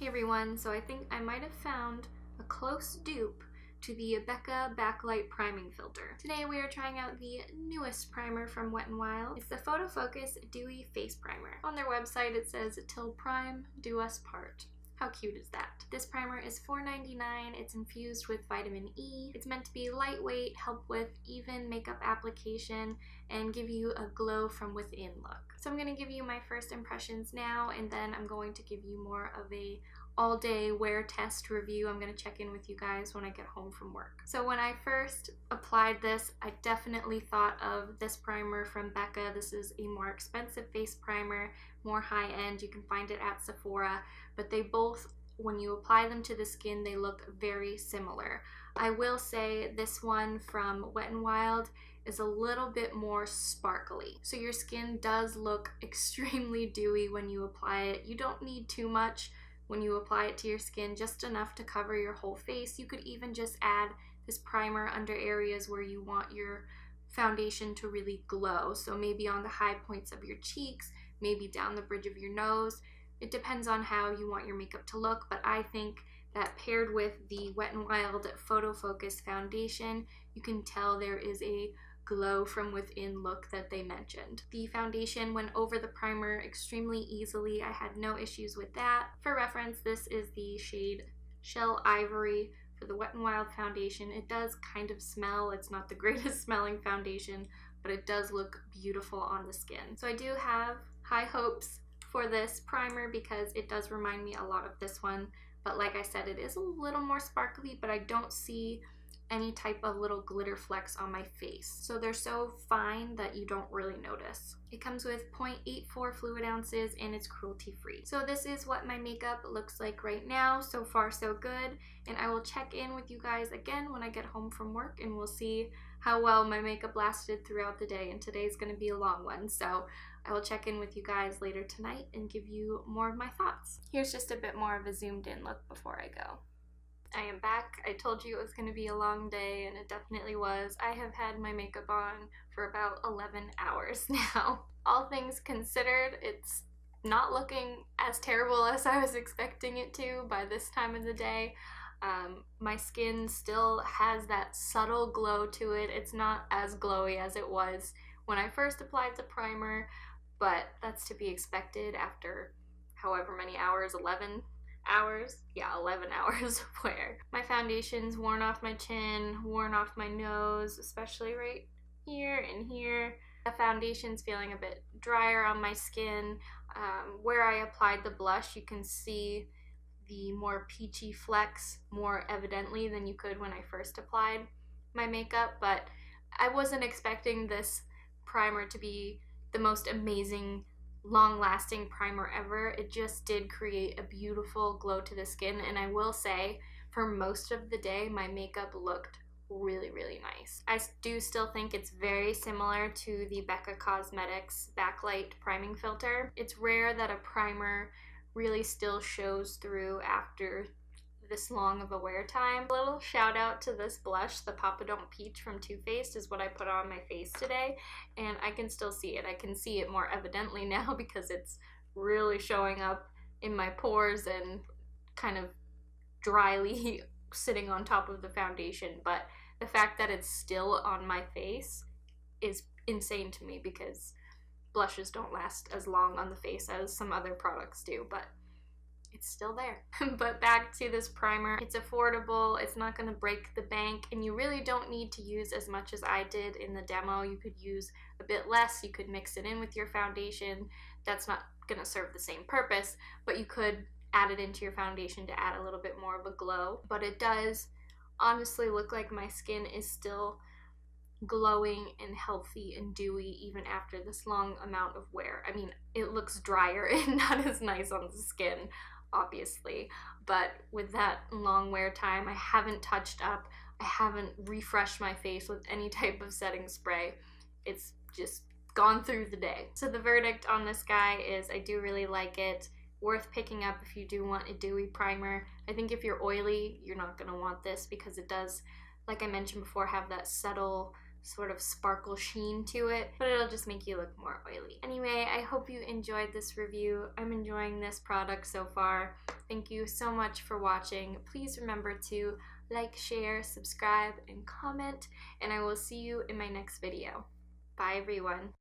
everyone, so I think I might have found a close dupe to the Becca Backlight Priming Filter. Today we are trying out the newest primer from Wet n Wild. It's the Photo Focus Dewy Face Primer. On their website it says, "Till prime, do us part." How cute is that? This primer is $4.99. It's infused with vitamin E. It's meant to be lightweight, help with even makeup application, and give you a glow from within look. So I'm going to give you my first impressions now, and then I'm going to give you more of a all-day wear test review. I'm going to check in with you guys when I get home from work. So when I first applied this, I definitely thought of this primer from Becca. This is a more expensive face primer, more high-end. You can find it at Sephora, but they both, when you apply them to the skin, they look very similar. I will say this one from Wet n Wild is a little bit more sparkly. So your skin does look extremely dewy when you apply it. You don't need too much when you apply it to your skin, just enough to cover your whole face. You could even just add this primer under areas where you want your foundation to really glow. So maybe on the high points of your cheeks, maybe down the bridge of your nose. It depends on how you want your makeup to look, but I think that paired with the Wet n Wild Photo Focus foundation, you can tell there is a glow from within look that they mentioned. The foundation went over the primer extremely easily. I had no issues with that. For reference, this is the shade Shell Ivory for the Wet n Wild foundation. It does kind of smell. It's not the greatest smelling foundation, but it does look beautiful on the skin. So I do have high hopes for this primer because it does remind me a lot of this one. But like I said, it is a little more sparkly, but I don't see any type of little glitter flecks on my face. So they're so fine that you don't really notice. It comes with 0.84 fluid ounces and it's cruelty free. So this is what my makeup looks like right now. So far so good. And I will check in with you guys again when I get home from work and we'll see how well my makeup lasted throughout the day. And today's gonna be a long one. So I will check in with you guys later tonight and give you more of my thoughts. Here's just a bit more of a zoomed in look before I go. I am back. I told you it was going to be a long day, and it definitely was. I have had my makeup on for about 11 hours now. All things considered, it's not looking as terrible as I was expecting it to by this time of the day. My skin still has that subtle glow to it. It's not as glowy as it was when I first applied the primer, but that's to be expected after however many hours, 11 hours? Yeah, 11 hours of wear. My foundation's worn off my chin, worn off my nose, especially right here and here. The foundation's feeling a bit drier on my skin. Where I applied the blush, you can see the more peachy flecks more evidently than you could when I first applied my makeup, but I wasn't expecting this primer to be the most amazing long-lasting primer ever. It just did create a beautiful glow to the skin, and I will say for most of the day my makeup looked really nice. I do still think it's very similar to the Becca Cosmetics Backlight Priming Filter. It's rare that a primer really still shows through after this long of a wear time. A little shout out to this blush, the Papa Don't Peach from Too Faced, is what I put on my face today, and I can still see it. I can see it more evidently now because it's really showing up in my pores and kind of dryly sitting on top of the foundation, but the fact that it's still on my face is insane to me because blushes don't last as long on the face as some other products do, but it's still there. But back to this primer, it's affordable, it's not going to break the bank, and you really don't need to use as much as I did in the demo. You could use a bit less, you could mix it in with your foundation. That's not going to serve the same purpose, but you could add it into your foundation to add a little bit more of a glow. But it does honestly look like my skin is still glowing and healthy and dewy even after this long amount of wear. I mean, it looks drier and not as nice on the skin, obviously, but with that long wear time, I haven't touched up, I haven't refreshed my face with any type of setting spray. It's just gone through the day. So the verdict on this guy is I do really like it. Worth picking up if you do want a dewy primer. I think if you're oily, you're not going to want this because it does, like I mentioned before, have that subtle sort of sparkle sheen to it, but it'll just make you look more oily. Anyway, I hope you enjoyed this review. I'm enjoying this product so far. Thank you so much for watching. Please remember to like, share, subscribe, and comment, and I will see you in my next video. Bye everyone.